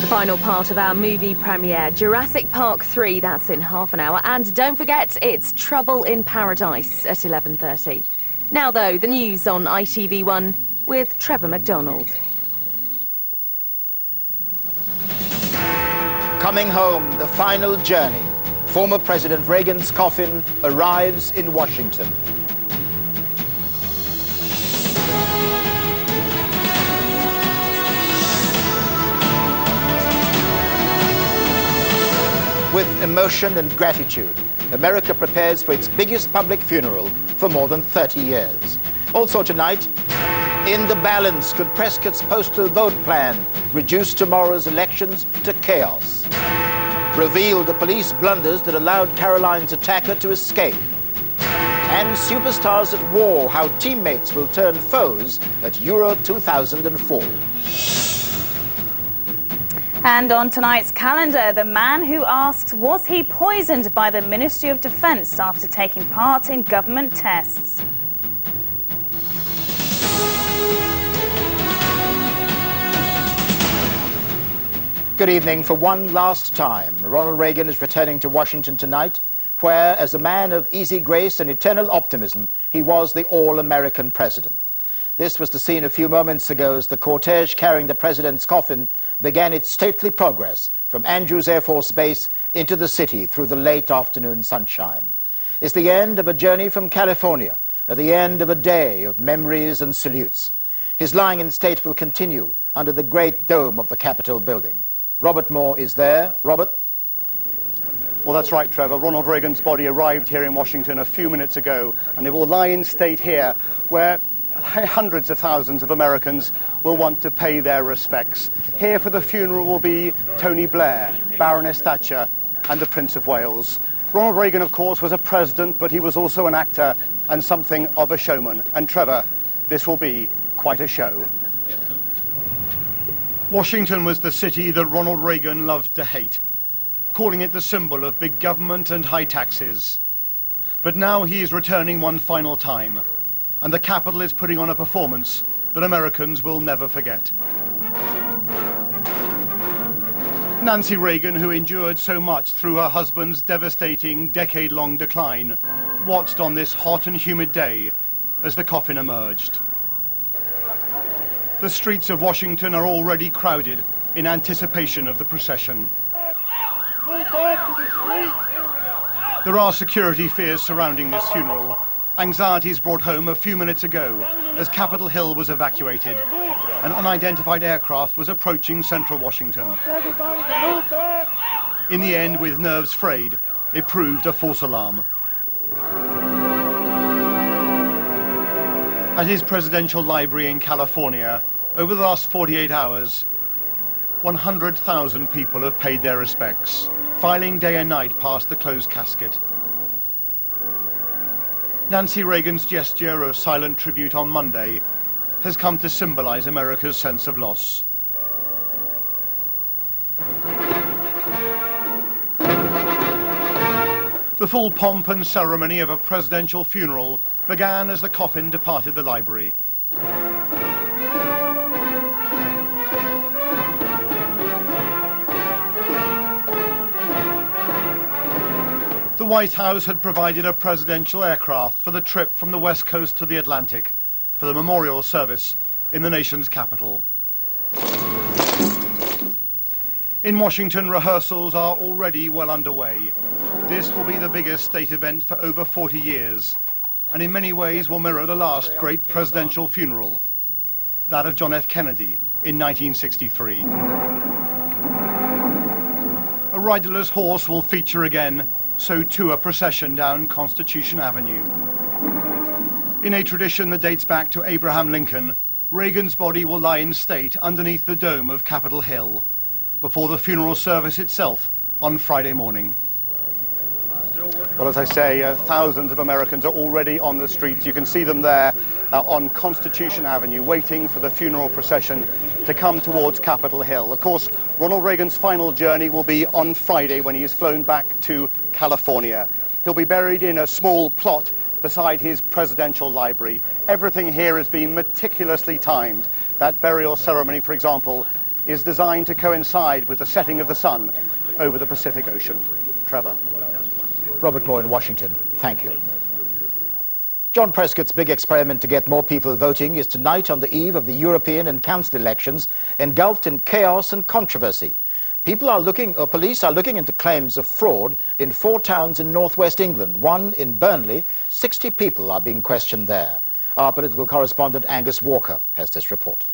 The final part of our movie premiere, Jurassic Park 3, that's in half an hour. And don't forget, it's Trouble in Paradise at 11:30. Now, though, the news on ITV1 with Trevor McDonald. Coming home, the final journey. Former President Reagan's coffin arrives in Washington. With emotion and gratitude, America prepares for its biggest public funeral for more than 30 years. Also tonight, in the balance, could Prescott's postal vote plan reduce tomorrow's elections to chaos? Reveal the police blunders that allowed Caroline's attacker to escape. And superstars at war, how teammates will turn foes at Euro 2004. And on tonight's calendar, the man who asks, was he poisoned by the Ministry of Defence after taking part in government tests? Good evening. For one last time, Ronald Reagan is returning to Washington tonight, where, as a man of easy grace and eternal optimism, he was the all-American president. This was the scene a few moments ago as the cortege carrying the president's coffin began its stately progress from Andrews Air Force Base into the city through the late afternoon sunshine. It's the end of a journey from California, at the end of a day of memories and salutes. His lying in state will continue under the great dome of the Capitol building. Robert Moore is there. Robert? Well, that's right, Trevor. Ronald Reagan's body arrived here in Washington a few minutes ago, and it will lie in state here, where hundreds of thousands of Americans will want to pay their respects. Here for the funeral will be Tony Blair, Baroness Thatcher, and the Prince of Wales. Ronald Reagan, of course, was a president, but he was also an actor and something of a showman. And Trevor, this will be quite a show. Washington was the city that Ronald Reagan loved to hate, calling it the symbol of big government and high taxes. But now he is returning one final time, and the Capitol is putting on a performance that Americans will never forget. Nancy Reagan, who endured so much through her husband's devastating decade-long decline, watched on this hot and humid day as the coffin emerged. The streets of Washington are already crowded in anticipation of the procession. There are security fears surrounding this funeral. Anxieties brought home a few minutes ago as Capitol Hill was evacuated. An unidentified aircraft was approaching central Washington. In the end, with nerves frayed, it proved a false alarm. At his presidential library in California, over the last 48 hours, 100,000 people have paid their respects, filing day and night past the closed casket. Nancy Reagan's gesture of silent tribute on Monday has come to symbolize America's sense of loss. The full pomp and ceremony of a presidential funeral began as the coffin departed the library. The White House had provided a presidential aircraft for the trip from the West Coast to the Atlantic for the memorial service in the nation's capital. In Washington, rehearsals are already well underway. This will be the biggest state event for over 40 years, and in many ways will mirror the last great presidential funeral, that of John F. Kennedy in 1963. A riderless horse will feature again, so too a procession down Constitution Avenue. In a tradition that dates back to Abraham Lincoln, Reagan's body will lie in state underneath the dome of Capitol Hill before the funeral service itself on Friday morning. Well, as I say, thousands of Americans are already on the streets. You can see them there on Constitution Avenue, waiting for the funeral procession to come towards Capitol Hill. Of course, Ronald Reagan's final journey will be on Friday when he is flown back to California. He'll be buried in a small plot beside his presidential library. Everything here has been meticulously timed. That burial ceremony, for example, is designed to coincide with the setting of the sun over the Pacific Ocean. Trevor. Robert Moore in Washington. Thank you. John Prescott's big experiment to get more people voting is tonight on the eve of the European and council elections, engulfed in chaos and controversy. Police are looking into claims of fraud in 4 towns in northwest England. One in Burnley. 60 people are being questioned there. Our political correspondent Angus Walker has this report.